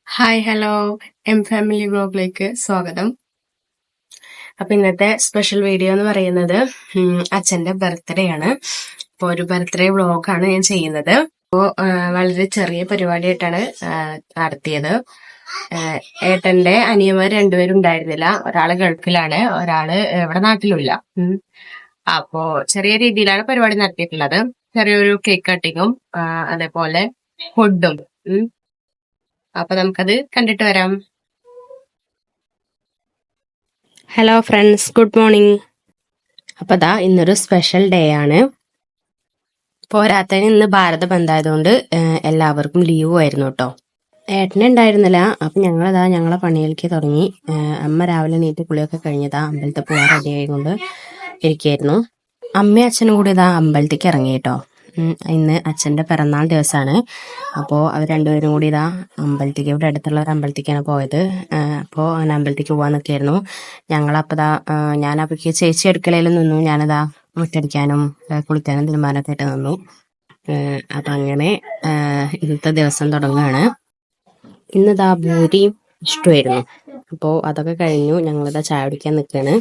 Hi hello family വ്ലോഗിലേക്ക് സ്വാഗതം. അപ്പൊ ഇന്നത്തെ സ്പെഷ്യൽ വീഡിയോ എന്ന് പറയുന്നത് അച്ഛന്റെ ബർത്ത്ഡേ ആണ്. അപ്പോൾ ഒരു ബർത്ത്ഡേ വ്ലോഗാണ് ഞാൻ ചെയ്യുന്നത്. അപ്പോൾ വളരെ ചെറിയ പരിപാടിയായിട്ടാണ് നടത്തിയത്. ഏട്ടന്റെ അനിയന്മാർ രണ്ടുപേരും ഉണ്ടായിരുന്നില്ല. ഒരാള് ഗൾഫിലാണ്, ഒരാള് ഇവിടെ നാട്ടിലുമില്ല. അപ്പോ ചെറിയ രീതിയിലാണ് പരിപാടി നടത്തിയിട്ടുള്ളത്. ചെറിയൊരു കേക്ക് കട്ടിങ്ങും അതേപോലെ ഫുഡും. അപ്പൊ നമുക്കത് കണ്ടിട്ട് വരാം. Hello friends, good morning. അപ്പൊ ദാ ഇന്നൊരു സ്പെഷ്യൽ ഡേ ആണ്. പോരാത്തതിന് ഇന്ന് ഭാരത ബന്ധായതുകൊണ്ട് എല്ലാവർക്കും ലീവും ആയിരുന്നു കേട്ടോ. ഏട്ടനെ ഉണ്ടായിരുന്നില്ല. അപ്പൊ ഞങ്ങളെ പണിയിലേക്ക് തുടങ്ങി. അമ്മ രാവിലെ നീട്ടി കുളിയൊക്കെ കഴിഞ്ഞതാ അമ്പലത്തിൽ പോകാൻ റെഡി ആയിക്കൊണ്ട് ഇരിക്കായിരുന്നു. അമ്മയും അച്ഛനും കൂടി ഇതാ അമ്പലത്തേക്ക് ഇറങ്ങി കേട്ടോ. ഇന്ന് അച്ഛന്റെ പിറന്നാൾ ദിവസമാണ്. അപ്പോൾ അവർ രണ്ടുപേരും കൂടി ഇതാ അമ്പലത്തേക്ക്, ഇവിടെ അടുത്തുള്ള ഒരു അമ്പലത്തേക്കാണ് പോയത്. അപ്പോൾ അങ്ങനെ അമ്പലത്തേക്ക് പോകാൻ നിൽക്കായിരുന്നു. ഞങ്ങളപ്പോൾ ഞാനപ്പോഴേക്ക് ചേച്ചി അടുക്കളയിൽ നിന്നു. ഞാനിതാ മുറ്റടിക്കാനും കുളിക്കാനും തീരുമാനമൊക്കെ ആയിട്ട് നിന്നു. അപ്പം അങ്ങനെ ഇന്നത്തെ ദിവസം തുടങ്ങുകയാണ്. ഇന്നിതാ ഭൂരിയും ഇഷ്ടമായിരുന്നു. അപ്പോൾ അതൊക്കെ കഴിഞ്ഞു. ഞങ്ങളിതാ ചായ കുടിക്കാൻ നിൽക്കുകയാണ്.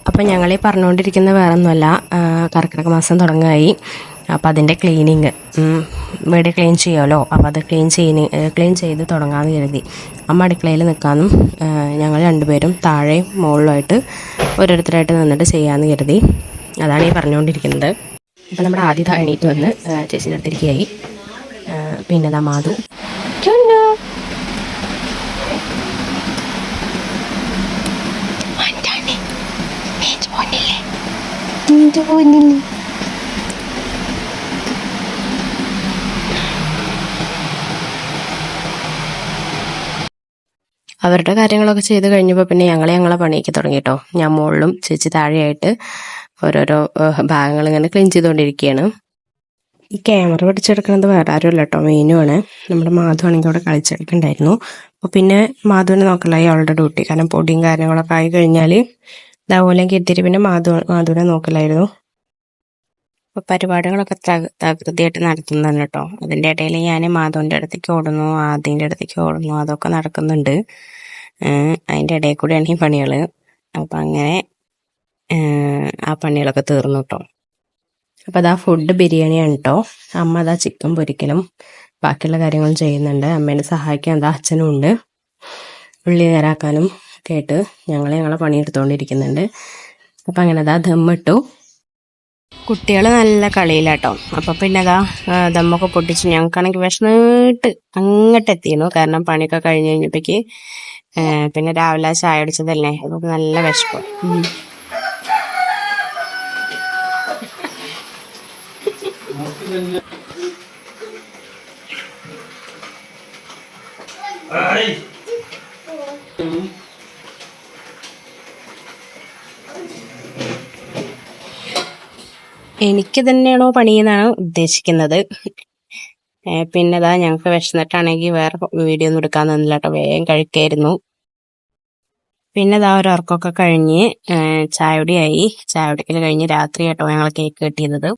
അപ്പം ഞങ്ങളീ പറഞ്ഞുകൊണ്ടിരിക്കുന്ന വേറൊന്നുമല്ല, കർക്കിടക മാസം തുടങ്ങായി. അപ്പം അതിൻ്റെ ക്ലീനിങ്, വീട് ക്ലീൻ ചെയ്യുമല്ലോ. അപ്പം അത് ക്ലീൻ ചെയ്ത് തുടങ്ങാമെന്ന് കരുതി. അമ്മ അടുക്കളയിൽ നിൽക്കാനും ഞങ്ങൾ രണ്ടുപേരും താഴെയും മുകളിലുമായിട്ട് ഓരോരുത്തരായിട്ട് നിന്നിട്ട് ചെയ്യാമെന്ന് കരുതി. അതാണ് ഈ പറഞ്ഞുകൊണ്ടിരിക്കുന്നത്. അപ്പം നമ്മുടെ ആദ്യത്തെ എണീറ്റ് വന്ന് ചേച്ചി അടുത്തിരിക്കുകയായി. പിന്നെ ദാ മാധു അവരുടെ കാര്യങ്ങളൊക്കെ ചെയ്ത് കഴിഞ്ഞപ്പോൾ പിന്നെ ഞങ്ങളെ പണിയൊക്കെ തുടങ്ങി കേട്ടോ. ഞാൻ മുകളിലും ചേച്ചി താഴെയായിട്ട് ഓരോരോ ഭാഗങ്ങൾ ഇങ്ങനെ ക്ലീൻ ചെയ്തുകൊണ്ടിരിക്കുകയാണ്. ഈ ക്യാമറ പിടിച്ചെടുക്കുന്നത് വേറെ ആരുമല്ല കേട്ടോ, മെയിനുമാണ്. നമ്മുടെ മാധു ആണെങ്കിൽ അവിടെ കളിച്ചെടുക്കണ്ടായിരുന്നു. അപ്പോൾ പിന്നെ മാധുവിനെ നോക്കലായി അവളുടെ ഡ്യൂട്ടി. കാരണം പൊടിയും കാര്യങ്ങളൊക്കെ ആയി കഴിഞ്ഞാൽ ഇതേപോലെ എത്തിയിട്ട് പിന്നെ മാധുവിനെ നോക്കലായിരുന്നു. അപ്പോൾ പരിപാടികളൊക്കെ തകൃതിയായിട്ട് നടത്തുന്നതാണ് കേട്ടോ. അതിൻ്റെ ഇടയിൽ ഞാൻ മാധവൻ്റെ അടുത്തേക്ക് ഓടുന്നു, ആദ്യൻ്റെ അടുത്തേക്ക് ഓടുന്നു, അതൊക്കെ നടക്കുന്നുണ്ട്. അതിൻ്റെ ഇടയിൽ കൂടെയാണ് ഈ പണികൾ. അപ്പം അങ്ങനെ ആ പണികളൊക്കെ തീർന്നു കേട്ടോ. അപ്പോൾ അതാ ഫുഡ് ബിരിയാണിയാണ് കേട്ടോ. അമ്മ അതാ ചിക്കൻ പൊരിക്കലും ബാക്കിയുള്ള കാര്യങ്ങളും ചെയ്യുന്നുണ്ട്. അമ്മേനെ സഹായിക്കാൻ അതാ അച്ഛനും ഉണ്ട്. ഉള്ളി നേരാക്കാനും കേട്ട് ഞങ്ങളെ പണിയെടുത്തുകൊണ്ടിരിക്കുന്നുണ്ട്. അപ്പം അങ്ങനെ അതാ ദമ്മിട്ടു. കുട്ടികൾ നല്ല കളിയിലാട്ടോ. അപ്പം പിന്നെ അതാ ദമ്മൊക്കെ പൊട്ടിച്ച് ഞങ്ങൾക്കാണെങ്കിൽ വിശന്നിട്ട് അങ്ങോട്ട് എത്തിയിരുന്നു. കാരണം പണിയൊക്കെ കഴിഞ്ഞ് കഴിഞ്ഞപ്പോഴേക്ക് പിന്നെ രാവിലെ ചായ അടിച്ചതല്ലേ, നമുക്ക് നല്ല വിശപ്പ്. എനിക്ക് തന്നെയാണോ പണിയെന്നാണ് ഉദ്ദേശിക്കുന്നത്. പിന്നെ അതാ ഞങ്ങൾക്ക് വിശന്നിട്ടാണെങ്കിൽ വേറെ വീഡിയോ ഒന്നും എടുക്കാൻ നിന്നില്ല കേട്ടോ, വേഗം കഴിക്കായിരുന്നു. പിന്നെ അതാ ഒരു ഉറക്കമൊക്കെ കഴിഞ്ഞ് ചായകുടിയായി. ചായകുടിക്കൽ കഴിഞ്ഞ് രാത്രി കേട്ടോ ഞങ്ങൾ കേക്ക് കട്ട് ചെയ്യുന്നത്.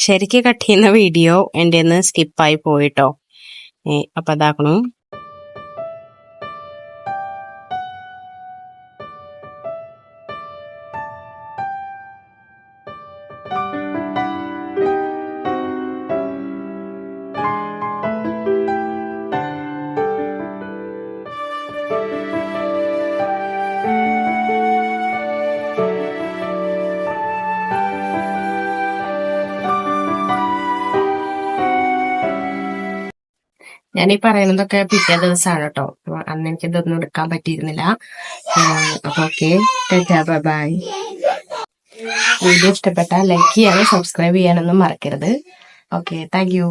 ശരിക്കും കട്ട് ചെയ്യുന്ന വീഡിയോ എൻ്റെ ഒന്ന് സ്കിപ്പായി പോയിട്ടോ. അപ്പം അതാക്കണം. ഞാനീ പറയുന്നതൊക്കെ പിറ്റേ ദിവസമാണ് കേട്ടോ. അന്ന് എനിക്ക് ഇതൊന്നും എടുക്കാൻ പറ്റിയിരുന്നില്ല. അപ്പൊ ഓക്കെ, ബൈ. വീഡിയോ ഇഷ്ടപ്പെട്ടാൽ ലൈക്ക് ചെയ്യാനും സബ്സ്ക്രൈബ് ചെയ്യാനൊന്നും മറക്കരുത്. Okay, thank you.